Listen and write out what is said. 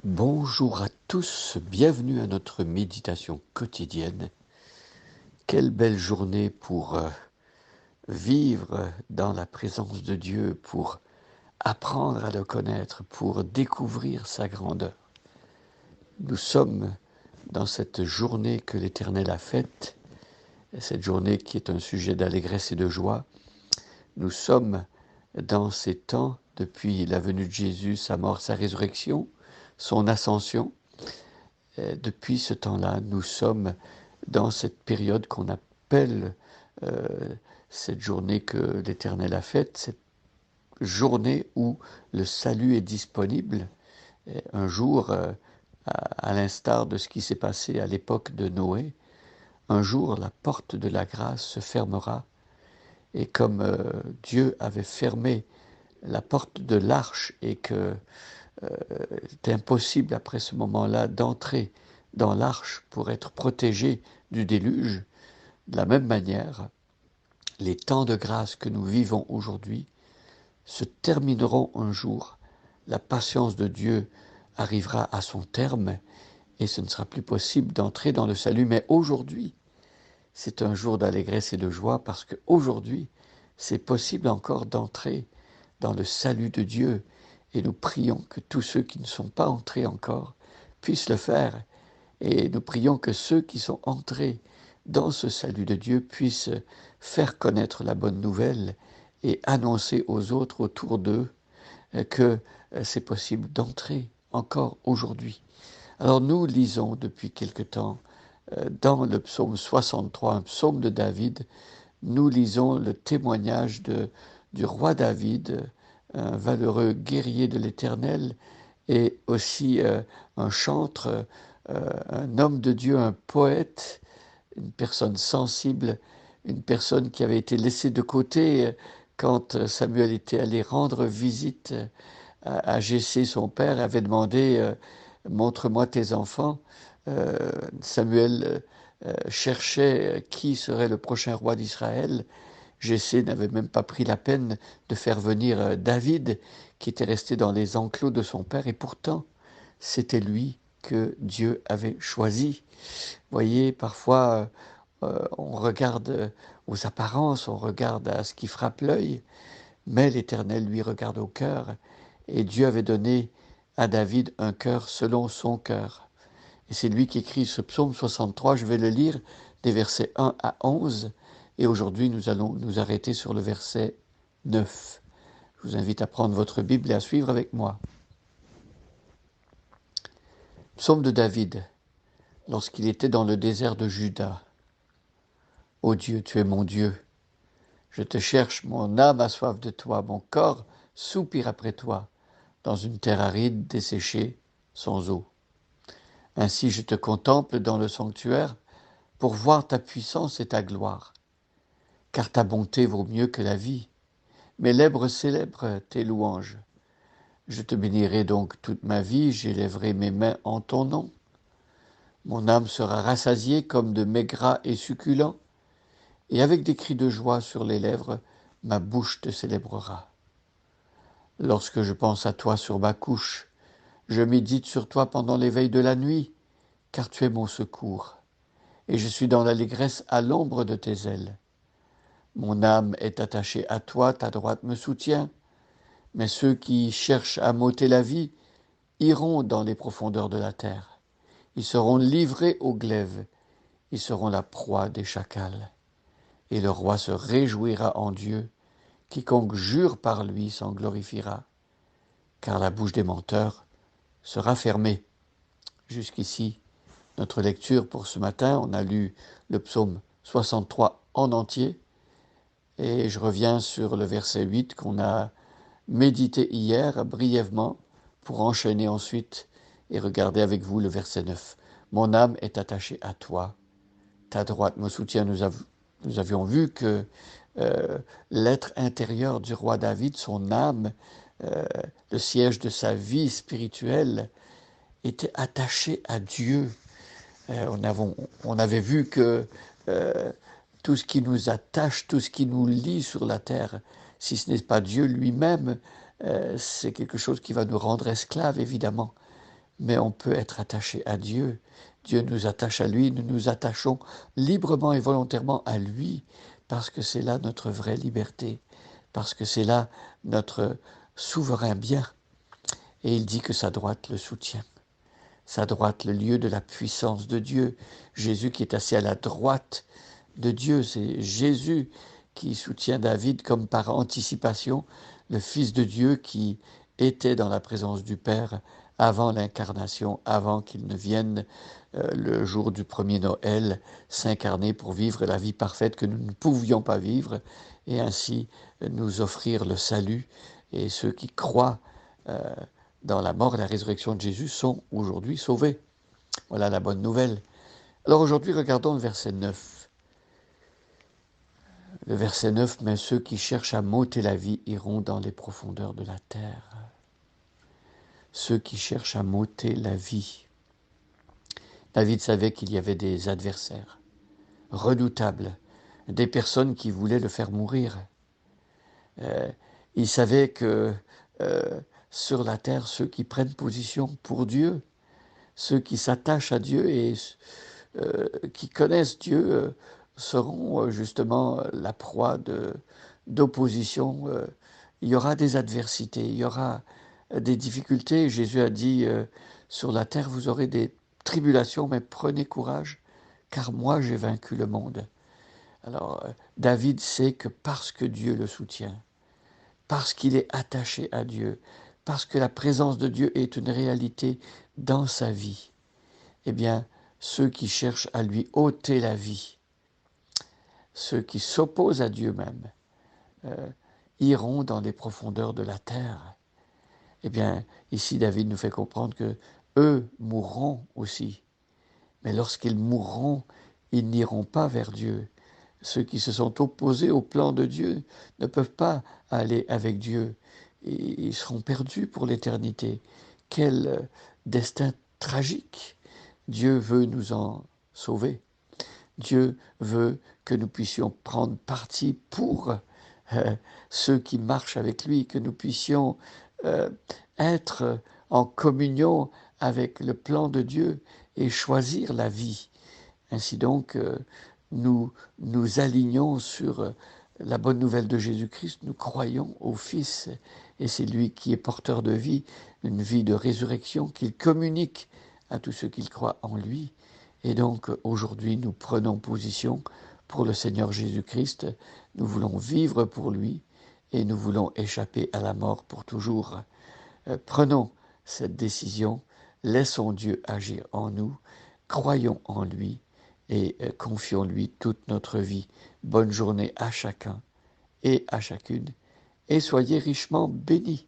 Bonjour à tous, bienvenue à notre méditation quotidienne. Quelle belle journée pour vivre dans la présence de Dieu, pour apprendre à le connaître, pour découvrir sa grandeur. Nous sommes dans cette journée que l'Éternel a faite, cette journée qui est un sujet d'allégresse et de joie. Nous sommes dans ces temps depuis la venue de Jésus, sa mort, sa résurrection, son ascension. Depuis ce temps-là, nous sommes dans cette période qu'on appelle euh, cette journée que l'Éternel a faite, cette journée où le salut est disponible. Un jour, à l'instar de ce qui s'est passé à l'époque de Noé, un jour la porte de la grâce se fermera. Et comme Dieu avait fermé la porte de l'arche et que c'était impossible après ce moment-là d'entrer dans l'arche pour être protégé du déluge, de la même manière, les temps de grâce que nous vivons aujourd'hui se termineront un jour. La patience de Dieu arrivera à son terme et ce ne sera plus possible d'entrer dans le salut. Mais aujourd'hui, c'est un jour d'allégresse et de joie parce qu'aujourd'hui, c'est possible encore d'entrer dans le salut de Dieu. Et nous prions que tous ceux qui ne sont pas entrés encore puissent le faire. Et nous prions que ceux qui sont entrés dans ce salut de Dieu puissent faire connaître la bonne nouvelle et annoncer aux autres autour d'eux que c'est possible d'entrer encore aujourd'hui. Alors nous lisons depuis quelque temps dans le psaume 63, un psaume de David, nous lisons le témoignage du roi David, un valeureux guerrier de l'Éternel et aussi un chantre, un homme de Dieu, un poète, une personne sensible, une personne qui avait été laissée de côté quand Samuel était allé rendre visite à Jessé, son père, avait demandé montre-moi tes enfants. Samuel cherchait qui serait le prochain roi d'Israël. Jessé n'avait même pas pris la peine de faire venir David, qui était resté dans les enclos de son père, et pourtant, c'était lui que Dieu avait choisi. Voyez, parfois, on regarde aux apparences, on regarde à ce qui frappe l'œil, mais l'Éternel, lui, regarde au cœur, et Dieu avait donné à David un cœur selon son cœur. Et c'est lui qui écrit ce psaume 63, je vais le lire des versets 1 à 11, et aujourd'hui nous allons nous arrêter sur le verset 9. Je vous invite à prendre votre Bible et à suivre avec moi. Psaume de David, lorsqu'il était dans le désert de Juda. Ô Dieu, tu es mon Dieu. Je te cherche, mon âme a soif de toi, mon corps soupire après toi, dans une terre aride, desséchée, sans eau. Ainsi je te contemple dans le sanctuaire, pour voir ta puissance et ta gloire. Car ta bonté vaut mieux que la vie. Mes lèvres célèbrent tes louanges. Je te bénirai donc toute ma vie, j'élèverai mes mains en ton nom. Mon âme sera rassasiée comme de mets gras et succulents, et avec des cris de joie sur les lèvres, ma bouche te célébrera. Lorsque je pense à toi sur ma couche, je médite sur toi pendant l'éveil de la nuit, car tu es mon secours, et je suis dans l'allégresse à l'ombre de tes ailes. Mon âme est attachée à toi, ta droite me soutient, mais ceux qui cherchent à m'ôter la vie iront dans les profondeurs de la terre. Ils seront livrés au glaive, ils seront la proie des chacals. Et le roi se réjouira en Dieu, quiconque jure par lui s'en glorifiera, car la bouche des menteurs sera fermée. Jusqu'ici, notre lecture pour ce matin, on a lu le psaume 63 en entier, et je reviens sur le verset 8 qu'on a médité hier brièvement pour enchaîner ensuite et regarder avec vous le verset 9. Mon âme est attachée à toi, ta droite me soutient. Nous avions vu que l'être intérieur du roi David, son âme, euh, le siège de sa vie spirituelle, était attaché à Dieu. On avait vu que tout ce qui nous attache, tout ce qui nous lie sur la terre, si ce n'est pas Dieu lui-même, c'est quelque chose qui va nous rendre esclaves, évidemment. mais on peut être attaché à Dieu. Dieu nous attache à lui, nous nous attachons librement et volontairement à lui, parce que c'est là notre vraie liberté, parce que c'est là notre souverain bien. Et il dit que sa droite le soutient. Sa droite, le lieu de la puissance de Dieu. Jésus qui est assis à la droite de Dieu, c'est Jésus qui soutient David comme par anticipation, le Fils de Dieu qui était dans la présence du Père avant l'incarnation, avant qu'il ne vienne le jour du premier Noël s'incarner pour vivre la vie parfaite que nous ne pouvions pas vivre et ainsi nous offrir le salut. Et ceux qui croient dans la mort et la résurrection de Jésus sont aujourd'hui sauvés. Voilà la bonne nouvelle. Alors aujourd'hui, regardons le verset 9. Le verset 9, mais ceux qui cherchent à m'ôter la vie iront dans les profondeurs de la terre. Ceux qui cherchent à m'ôter la vie. David savait qu'il y avait des adversaires redoutables, des personnes qui voulaient le faire mourir. Il savait que sur la terre, ceux qui prennent position pour Dieu, ceux qui s'attachent à Dieu et qui connaissent Dieu seront justement la proie d'opposition. Il y aura des adversités, il y aura des difficultés. Jésus a dit, sur la terre, vous aurez des tribulations, mais prenez courage, car moi j'ai vaincu le monde. Alors, David sait que parce que Dieu le soutient, parce qu'il est attaché à Dieu, parce que la présence de Dieu est une réalité dans sa vie, eh bien, ceux qui cherchent à lui ôter la vie, ceux qui s'opposent à Dieu même, iront dans les profondeurs de la terre. Eh bien, ici, David nous fait comprendre que eux mourront aussi. Mais lorsqu'ils mourront, ils n'iront pas vers Dieu. Ceux qui se sont opposés au plan de Dieu ne peuvent pas aller avec Dieu. Ils seront perdus pour l'éternité. Quel destin tragique! Dieu veut nous en sauver. Dieu veut que nous puissions prendre parti pour ceux qui marchent avec lui, que nous puissions être en communion avec le plan de Dieu et choisir la vie. Ainsi donc, nous nous alignons sur la bonne nouvelle de Jésus-Christ, nous croyons au Fils, et c'est lui qui est porteur de vie, une vie de résurrection qu'il communique à tous ceux qui croient en lui. Et donc, aujourd'hui, nous prenons position pour le Seigneur Jésus-Christ, nous voulons vivre pour lui, et nous voulons échapper à la mort pour toujours. Prenons cette décision, laissons Dieu agir en nous, croyons en lui, et confions-lui toute notre vie. Bonne journée à chacun et à chacune, et soyez richement bénis.